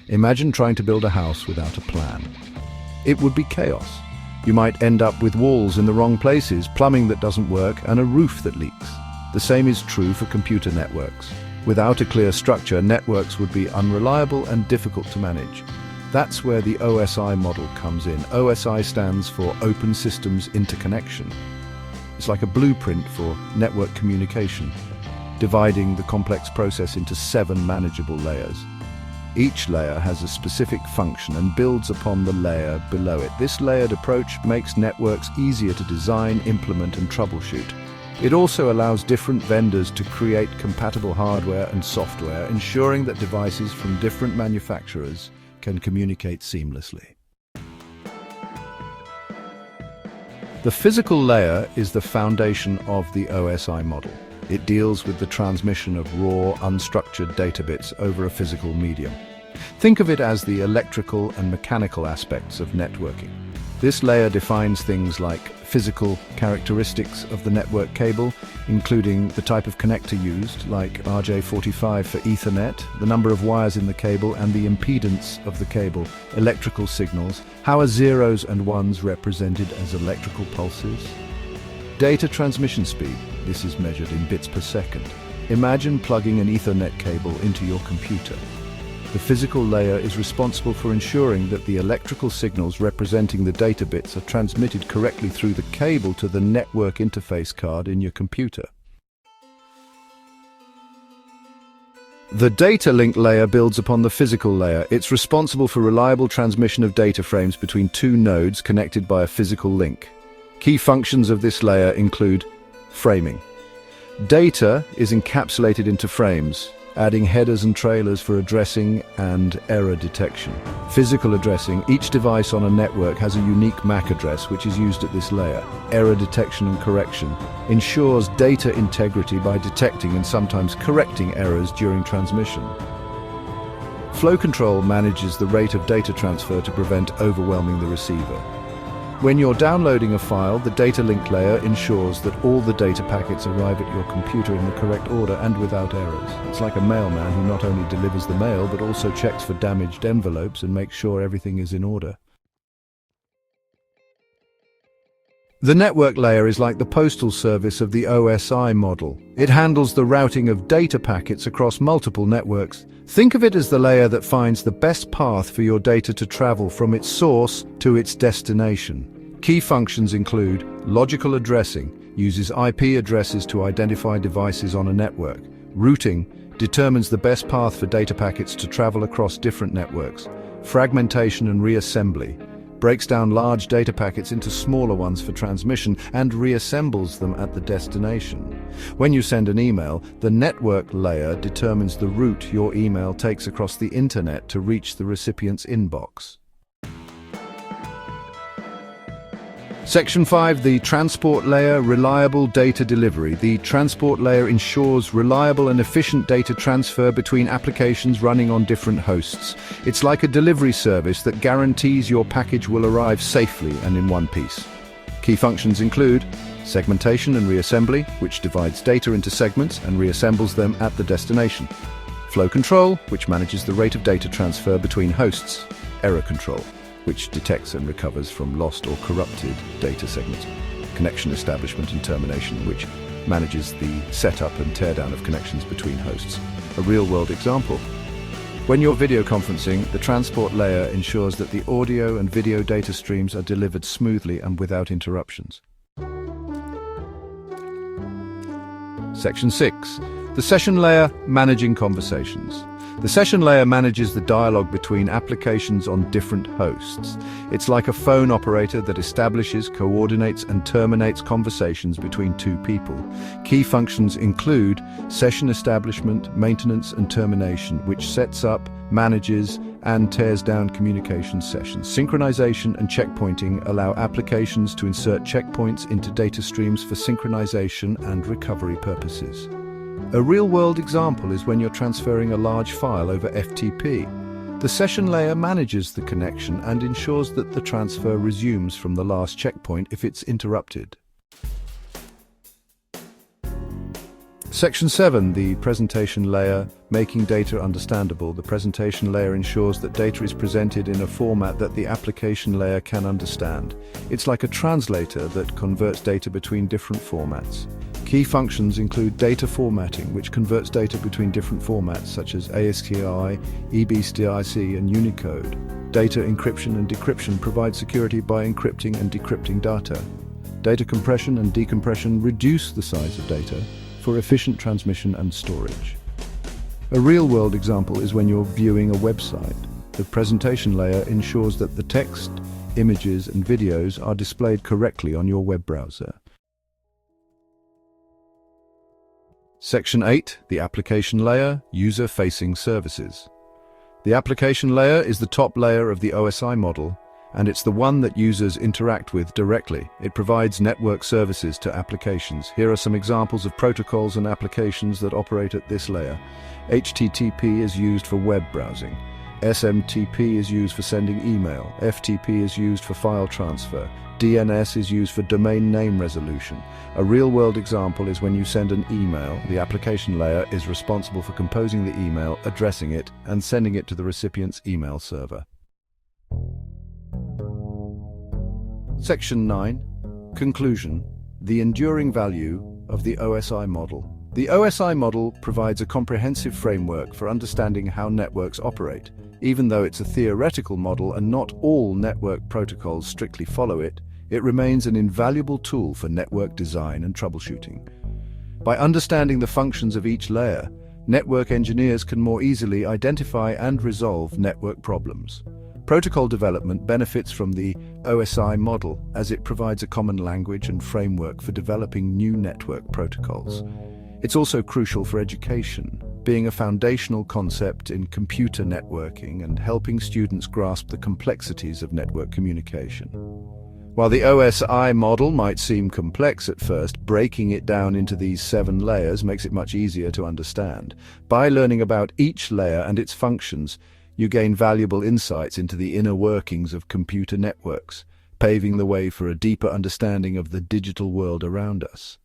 Imagine trying to build a house without a plan. It would be chaos. You might end up with walls in the wrong places, plumbing that doesn't work, and a roof that leaks. The same is true for computer networks. Without a clear structure, networks would be unreliable and difficult to manage. That's where the OSI model comes in. OSI stands for Open Systems Interconnection. It's like a blueprint for network communication, dividing the complex process into 7 manageable layers. Each layer has a specific function and builds upon the layer below it. This layered approach makes networks easier to design, implement, and troubleshoot. It also allows different vendors to create compatible hardware and software, ensuring that devices from different manufacturers can communicate seamlessly. The physical layer is the foundation of the OSI model. It deals with the transmission of raw, unstructured data bits over a physical medium. Think of it as the electrical and mechanical aspects of networking. This layer defines things like physical characteristics of the network cable, including the type of connector used, like RJ45 for Ethernet, the number of wires in the cable, and the impedance of the cable, electrical signals. How are zeros and ones represented as electrical pulses? Data transmission speed. This is measured in bits per second. Imagine plugging an Ethernet cable into your computer. The physical layer is responsible for ensuring that the electrical signals representing the data bits are transmitted correctly through the cable to the network interface card in your computer. The data link layer builds upon the physical layer. It's responsible for reliable transmission of data frames between 2 nodes connected by a physical link. Key functions of this layer include framing. Data is encapsulated into frames, adding headers and trailers for addressing and error detection. Physical addressing. Each device on a network has a unique MAC address which is used at this layer. Error detection and correction ensures data integrity by detecting and sometimes correcting errors during transmission. Flow control manages the rate of data transfer to prevent overwhelming the receiver. When you're downloading a file, the data link layer ensures that all the data packets arrive at your computer in the correct order and without errors. It's like a mailman who not only delivers the mail but also checks for damaged envelopes and makes sure everything is in order. The network layer is like the postal service of the OSI model. It handles the routing of data packets across multiple networks. Think of it as the layer that finds the best path for your data to travel from its source to its destination. Key functions include logical addressing, uses IP addresses to identify devices on a network. Routing determines the best path for data packets to travel across different networks. Fragmentation and reassembly breaks down large data packets into smaller ones for transmission and reassembles them at the destination. When you send an email, the network layer determines the route your email takes across the internet to reach the recipient's inbox. Section 5, the transport layer, reliable data delivery. The transport layer ensures reliable and efficient data transfer between applications running on different hosts. It's like a delivery service that guarantees your package will arrive safely and in one piece. Key functions include segmentation and reassembly, which divides data into segments and reassembles them at the destination. Flow control, which manages the rate of data transfer between hosts. Error control, which detects and recovers from lost or corrupted data segments. Connection establishment and termination, which manages the setup and teardown of connections between hosts. A real-world example. When you're video conferencing, the transport layer ensures that the audio and video data streams are delivered smoothly and without interruptions. Section 6. The session layer, managing conversations. The session layer manages the dialogue between applications on different hosts. It's like a phone operator that establishes, coordinates, and terminates conversations between 2 people. Key functions include session establishment, maintenance, and termination, which sets up, manages, and tears down communication sessions. Synchronization and checkpointing allow applications to insert checkpoints into data streams for synchronization and recovery purposes. A real-world example is when you're transferring a large file over FTP. The session layer manages the connection and ensures that the transfer resumes from the last checkpoint if it's interrupted. Section 7, the presentation layer, making data understandable. The presentation layer ensures that data is presented in a format that the application layer can understand. It's like a translator that converts data between different formats. Key functions include data formatting, which converts data between different formats such as ASCII, EBSTIC, and Unicode. Data encryption and decryption provide security by encrypting and decrypting data. Data compression and decompression reduce the size of data for efficient transmission and storage. A real-world example is when you're viewing a website. The presentation layer ensures that the text, images, and videos are displayed correctly on your web browser. Section 8, the application layer, user-facing services. The application layer is the top layer of the OSI model, and it's the one that users interact with directly. It provides network services to applications. Here are some examples of protocols and applications that operate at this layer. HTTP is used for web browsing. SMTP is used for sending email. FTP is used for file transfer. DNS is used for domain name resolution. A real-world example is when you send an email. The application layer is responsible for composing the email, addressing it, and sending it to the recipient's email server. Section 9. Conclusion. The enduring value of the OSI model. The OSI model provides a comprehensive framework for understanding how networks operate. Even though it's a theoretical model and not all network protocols strictly follow it, it remains an invaluable tool for network design and troubleshooting. By understanding the functions of each layer, network engineers can more easily identify and resolve network problems. Protocol development benefits from the OSI model as it provides a common language and framework for developing new network protocols. It's also crucial for education, being a foundational concept in computer networking and helping students grasp the complexities of network communication. While the OSI model might seem complex at first, breaking it down into these 7 layers makes it much easier to understand. By learning about each layer and its functions, you gain valuable insights into the inner workings of computer networks, paving the way for a deeper understanding of the digital world around us.